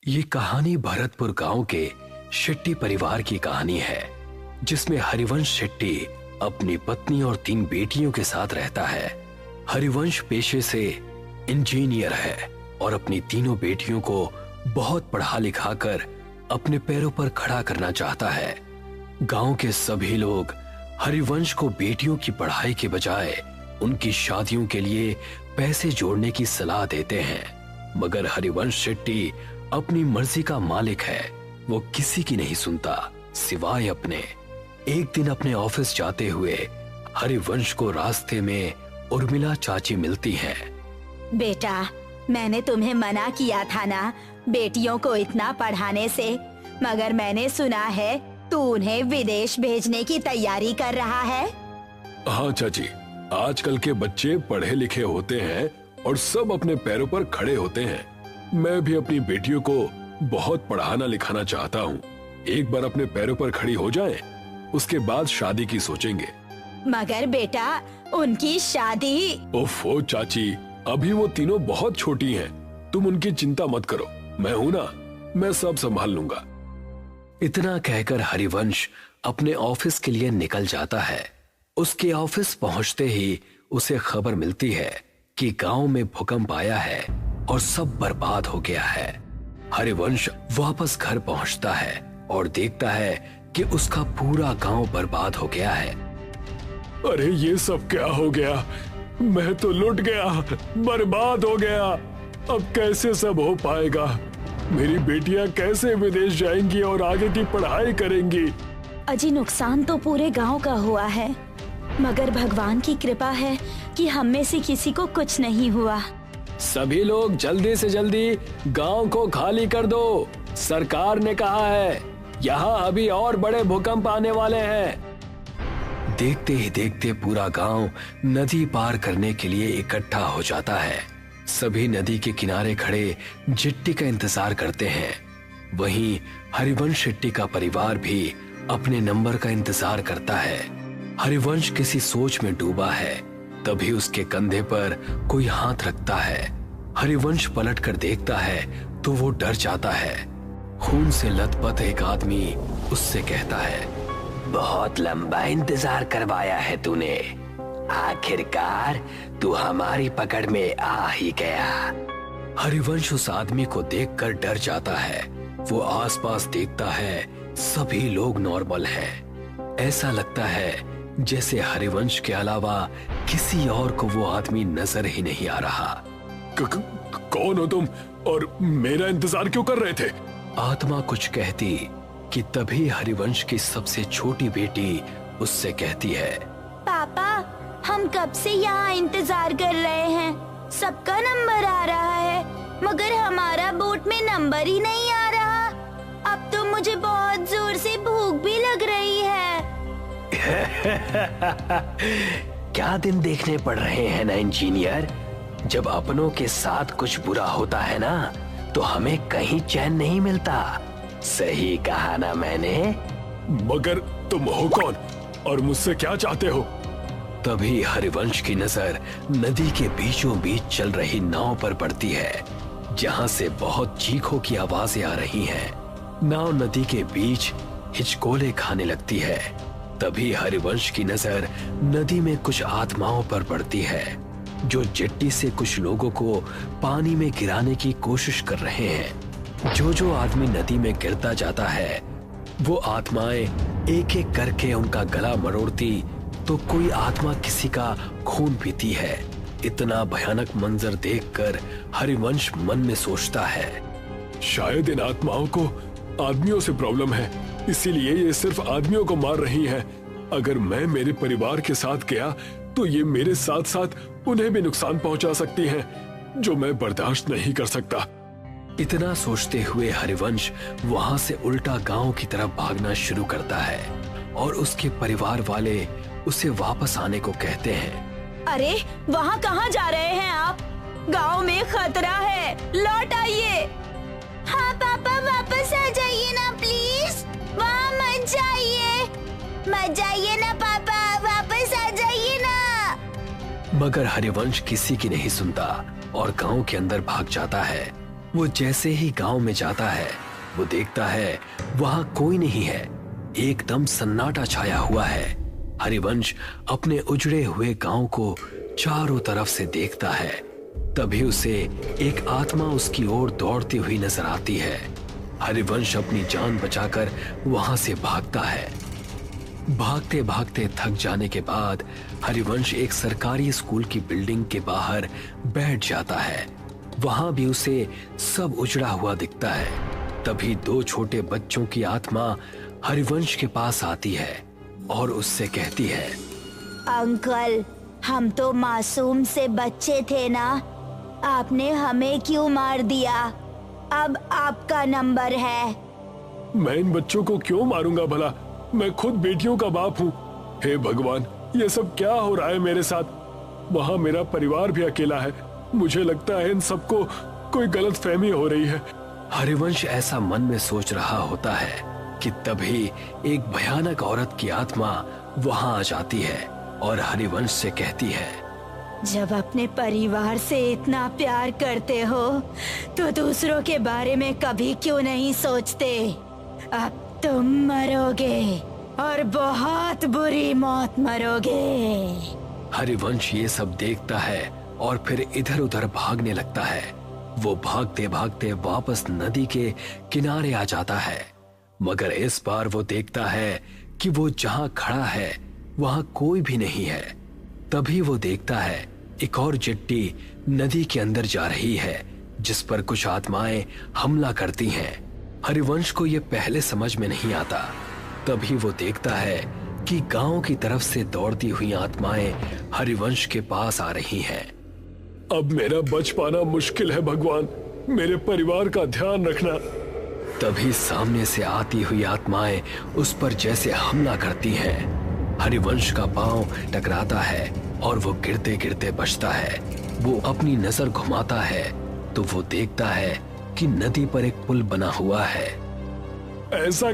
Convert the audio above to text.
ये कहानी भरतपुर गांव के शेट्टी परिवार की कहानी है, जिसमें हरिवंश शेट्टी अपनी पत्नी और 3 बेटियों के साथ रहता है। हरिवंश पेशे से इंजीनियर है और अपनी तीनों बेटियों को बहुत पढ़ा लिखा कर अपने पैरों पर खड़ा करना चाहता है। गांव के सभी लोग हरिवंश को बेटियों की पढ़ाई के बजाय उनकी शादियों के लिए पैसे जोड़ने की सलाह देते हैं, मगर हरिवंश शेट्टी अपनी मर्जी का मालिक है। वो किसी की नहीं सुनता सिवाय अपने। एक दिन अपने ऑफिस जाते हुए हरिवंश को रास्ते में उर्मिला चाची मिलती हैं। बेटा, मैंने तुम्हें मना किया था ना बेटियों को इतना पढ़ाने से, मगर मैंने सुना है तू उन्हें विदेश भेजने की तैयारी कर रहा है। हाँ चाची, आजकल के बच्चे पढ़े लिखे होते हैं और सब अपने पैरों पर खड़े होते हैं। मैं भी अपनी बेटियों को बहुत पढ़ाना लिखाना चाहता हूँ। एक बार अपने पैरों पर खड़ी हो जाएं, उसके बाद शादी की सोचेंगे। मगर बेटा, उनकी शादी। ओफो चाची, अभी वो तीनों बहुत छोटी हैं। तुम उनकी चिंता मत करो, मैं हूँ ना, मैं सब संभाल लूंगा। इतना कहकर हरिवंश अपने ऑफिस के लिए निकल जाता है। उसके ऑफिस पहुंचते ही उसे खबर मिलती है कि गांव में भूकंप आया है और सब बर्बाद हो गया है। हरिवंश वापस घर पहुंचता है और देखता है कि उसका पूरा गांव बर्बाद हो गया है। अरे ये सब क्या हो गया? मैं तो लुट गया, बर्बाद हो गया। अब कैसे सब हो पाएगा? मेरी बेटियां कैसे विदेश जाएंगी और आगे की पढ़ाई करेंगी? अजी, नुकसान तो पूरे गांव का हुआ है, मगर भगवान की कृपा है कि हम में से किसी को कुछ नहीं हुआ। सभी लोग जल्दी से जल्दी गांव को खाली कर दो। सरकार ने कहा है यहाँ अभी और बड़े भूकंप आने वाले हैं। देखते ही देखते पूरा गांव नदी पार करने के लिए इकट्ठा हो जाता है। सभी नदी के किनारे खड़े जिट्टी का इंतजार करते हैं। वहीं हरिवंश शेट्टी का परिवार भी अपने नंबर का इंतजार करता है। हरिवंश किसी सोच में डूबा है, तभी उसके कंधे पर कोई हाथ रखता है। हरिवंश पलट कर देखता है तो वो डर जाता है। खून से लथपथ एक आदमी उससे कहता है, बहुत लंबा इंतजार करवाया है तूने, आखिरकार तू हमारी पकड़ में आ ही गया। हरिवंश उस आदमी को देखकर डर जाता है। वो आसपास देखता है, सभी लोग नॉर्मल हैं। ऐसा लगता है जैसे हरिवंश के अलावा किसी और को वो आदमी नजर ही नहीं आ रहा। कौन हो तुम और मेरा इंतजार क्यों कर रहे थे? आत्मा कुछ कहती कि तभी हरिवंश की सबसे छोटी बेटी उससे कहती है, पापा, हम कब से यहाँ इंतजार कर रहे हैं। सबका नंबर आ रहा है, मगर हमारा बोट में नंबर ही नहीं आ रहा। अब तो मुझे बहुत जोर से भूख भी लग रही है। क्या दिन देखने पड़ रहे हैं ना इंजीनियर। जब अपनों के साथ कुछ बुरा होता है ना, तो हमें कहीं चैन नहीं मिलता। सही कहा ना मैंने? मगर तुम हो कौन और मुझसे क्या चाहते हो? तभी हरिवंश की नजर नदी के बीचों बीच चल रही नाव पर पड़ती है, जहां से बहुत चीखों की आवाजें आ रही हैं। नाव नदी के बीच हिचकोले खाने लगती है। तभी हरिवंश की नजर नदी में कुछ आत्माओं पर पड़ती है, जो जेट्टी से कुछ लोगों को पानी में गिराने की कोशिश कर रहे हैं। जो आदमी नदी में गिरता जाता है, वो आत्माएं एक एक करके उनका गला मरोड़ती, तो कोई आत्मा किसी का खून पीती है। इतना भयानक मंजर देखकर हरिवंश मन में सोचता है, शायद इन आत्माओं को आदमियों से प्रॉब्लम है, इसीलिए ये सिर्फ आदमियों को मार रही हैं। अगर मैं मेरे परिवार के साथ गया तो ये मेरे साथ साथ उन्हें भी नुकसान पहुंचा सकती हैं, जो मैं बर्दाश्त नहीं कर सकता। इतना सोचते हुए हरिवंश वहां से उल्टा गांव की तरफ भागना शुरू करता है और उसके परिवार वाले उसे वापस आने को कहते हैं। अरे, वहाँ कहाँ जा रहे हैं आप? गांव में खतरा है, लौट आइए। हाँ पापा, वापस आ जाइए ना प्लीज। वहाँ मत जाइए, मत जाइए ना पापा, वापस आ जाइए ना। मगर हरिवंश किसी की नहीं सुनता और गांव के अंदर भाग जाता है। वो जैसे ही गांव में जाता है वो देखता है वहां कोई नहीं है। एकदम सन्नाटा छाया हुआ है। हरिवंश अपने उजड़े हुए गांव को चारों तरफ से देखता है। तभी उसे एक आत्मा उसकी ओर दौड़ती हुई नजर आती है। हरिवंश अपनी जान बचाकर वहां से भागता है। भागते भागते थक जाने के बाद हरिवंश एक सरकारी स्कूल की बिल्डिंग के बाहर बैठ जाता है। वहां भी उसे सब उजड़ा हुआ दिखता है। तभी दो छोटे बच्चों की आत्मा हरिवंश के पास आती है और उससे कहती है, अंकल, हम तो मासूम से बच्चे थे ना, आपने हमें क्यों मार दिया? अब आपका नंबर है। मैं इन बच्चों को क्यों मारूंगा भला? मैं खुद बेटियों का बाप हूँ। हे भगवान, ये सब क्या हो रहा है मेरे साथ? वहाँ मेरा परिवार भी अकेला है। मुझे लगता है इन सबको कोई गलतफहमी हो रही है। हरिवंश ऐसा मन में सोच रहा होता है कि तभी एक भयानक औरत की आत्मा वहां आ जाती है और हरिवंश से कहती है, जब अपने परिवार से इतना प्यार करते हो तो दूसरों के बारे में कभी क्यों नहीं सोचते? अब तुम मरोगे और बहुत बुरी मौत मरोगे। हरिवंश ये सब देखता है और फिर इधर उधर भागने लगता है। वो भागते भागते वापस नदी के किनारे आ जाता है, मगर इस बार वो देखता है कि वो जहां खड़ा है वहां कोई भी नहीं है। तभी वो देखता है एक और चिट्टी नदी के अंदर जा रही है जिस पर कुछ आत्माएं हमला करती हैं। हरिवंश को ये पहले समझ में नहीं आता। तभी वो देखता है कि गांव की तरफ से दौड़ती हुई आत्माएं हरिवंश के पास आ रही हैं। अब मेरा बच पाना मुश्किल है भगवान, मेरे परिवार का ध्यान रखना। तभी सामने से आती हुई आत्माएं उस पर जैसे हमला करती हैं। हरिवंश का पांव टकराता है और वो गिरते गिरते बचता है। वो अपनी नजर घुमाता है तो वो देखता है कि नदी पर एक पुल बना हुआ है। ऐसा